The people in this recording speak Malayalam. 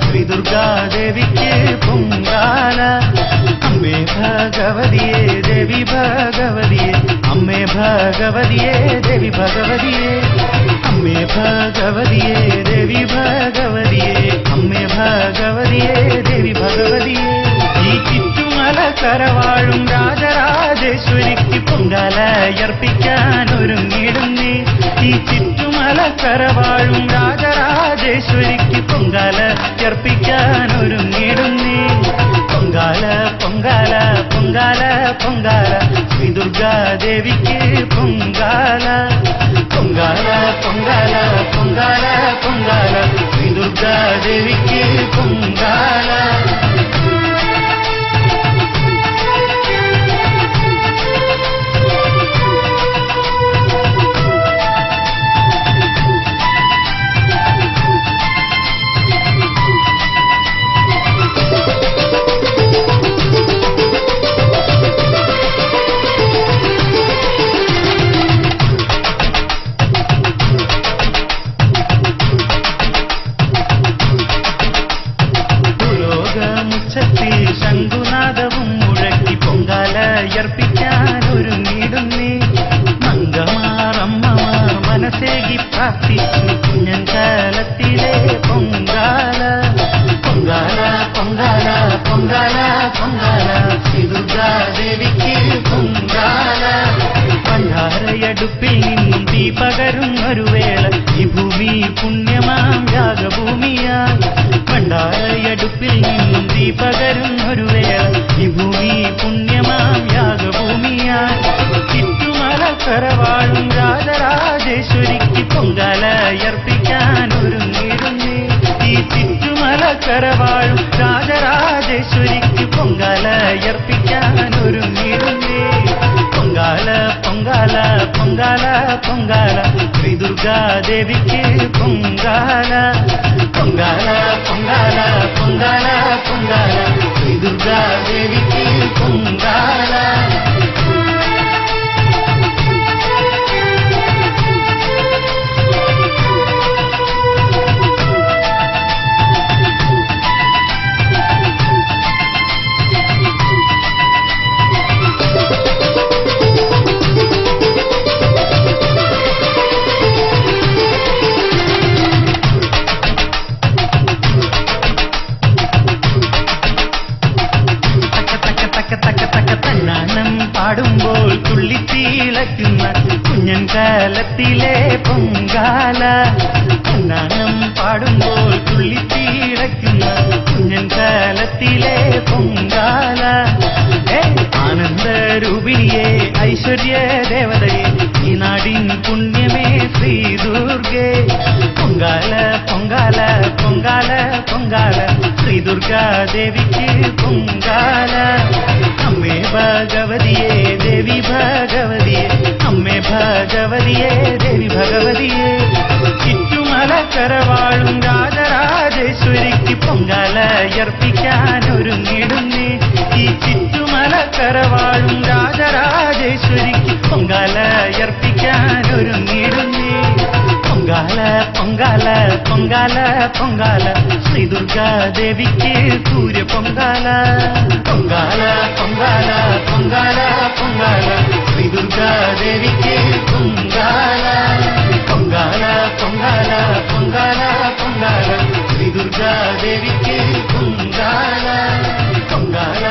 ശ്രീ ദുർഗാദേവിക്ക് പൊങ്കാല. അമ്മേ ഭഗവതിയെ ദേവി ഭഗവതിയെ, അമ്മേ ഭഗവതിയെ ദേവി ഭഗവതിയെ, അമ്മേ ഭഗവതിയെ ദേവി ഭഗവതിയെ, അമ്മേ ഭഗവതിയെ ദേവി ഭഗവതിയെ. ഈ ചുറ്റുമല കരവാഴും രാജരാജേശ്വരിക്ക് പൊങ്കാലയർപ്പിക്കാൻ ഒരുങ്ങിടുന്നേ. ഈ ചുറ്റുമല കരവാഴും രാജരാജേശ്വരിക്ക് പൊങ്കാലയർപ്പിക്കാൻ ഒരുങ്ങിടുന്നേ. പൊങ്കാല പൊങ്കാല പൊങ്കാല പൊങ്കാല ശ്രീ ദുർഗാദേവിക്ക് പൊങ്കാല. പൊങ്കാല പൊങ്കാല പൊങ്കാല പൊങ്കാല ശ്രീ ദുർഗാദേവിക്ക് പൊങ്കാല. ശംഖുനാദവും മുഴക്കി പൊങ്കാലയർപ്പിക്കാൻ ഒരുങ്ങിടുന്നേ. മംഗമാറമ്മമാർ മനസ്സേകി പ്രാർത്ഥിച്ചു കുഞ്ഞൻ കാലത്തിലെ പൊങ്കാല. പൊങ്കാല പൊങ്കാല പൊങ്കാല പൊങ്കാല ശ്രീ ദുർഗാദേവിക്ക് പൊങ്കാല. പണ്ടാരയടുപ്പിൽ നിന്നും തീ പകരുന്നൊരു വേള ഈ ഭൂമി പുണ്യമാം യാഗഭൂമിയായി. പണ്ടാരയടുപ്പിൽ നിന്നും തീ പകരുന്നൊരു വേള ഈ ഭൂമി പുണ്യമാം യാഗഭൂമിയായി. ചുറ്റുമല കരവാഴും രാജരാജേശ്വരിക്ക് പൊങ്കാലയർപ്പിക്കാൻ ഒരുങ്ങിടുന്നേ. ഈ ചുറ്റുമല കരവാഴും രാജരാജേശ്വരിക്ക് പൊങ്കാലയർപ്പിക്കാൻ ഒരുങ്ങിടുന്നേ. പൊങ്കാല പൊങ്കാല പൊങ്കാല പൊങ്കാല ശ്രീ ദുർഗാദേവിക്ക് പൊങ്കാല. പൊങ്കാല പൊങ്കാല പൊങ്കാല പൊങ്കാല ശ്രീ ദുർഗാദേവിക്ക് പൊങ്കാല. തന്നാനം പാടുമ്പോൾ തുള്ളിത്തീളയ്ക്കുന്ന കുഞ്ഞൻ കാലത്തിലെ പൊങ്കാല. തന്നാനം പാടുമ്പോൾ തുള്ളിത്തീളയ്ക്കുന്ന കുഞ്ഞൻ കാലത്തിലെ പൊങ്കാല. ആനന്ദരൂപിണിയെ ഐശ്വര്യ ദേവതയെ ഈ നാടിൻ പുണ്യമേ ശ്രീ ദുർഗേ. പൊങ്കാല പൊങ്കാല പൊങ്കാല പൊങ്കാല ശ്രീ ദുർഗാദേവിക്ക് പൊങ്കാല. അമ്മേ ഭഗവതിയെ ദേവി ഭഗവതിയെ, അമ്മേ ഭഗവതിയെ ദേവി ഭഗവതിയെ. ചുറ്റുമല കരവാഴും രാജരാജേശ്വരിക്ക് പൊങ്കാലയർപ്പിക്കാൻ ഒരുങ്ങിടുന്നേ. ഈ ചുറ്റുമല കരവാഴും രാജരാജേശ്വരിക്ക് പൊങ്കാലയർപ്പിക്കാൻ ഒരുങ്ങിടുന്നേ. പൊങ്കാല പൊങ്കാല പൊങ്കാല പൊങ്കാല ശ്രീ ദുർഗാദേവിക്ക് സൂര്യ പൊങ്കാല. പൊങ്കാല പൊങ്കാല പൊങ്കാല പൊങ്കാല ശ്രീ ദുർഗാദേവിക്ക് പൊങ്കാല. പൊങ്കാല പൊങ്കാല പൊങ്കാല പൊങ്കാല ശ്രീ ദുർഗാദേവിക്ക് പൊങ്കാല. പൊങ്കാല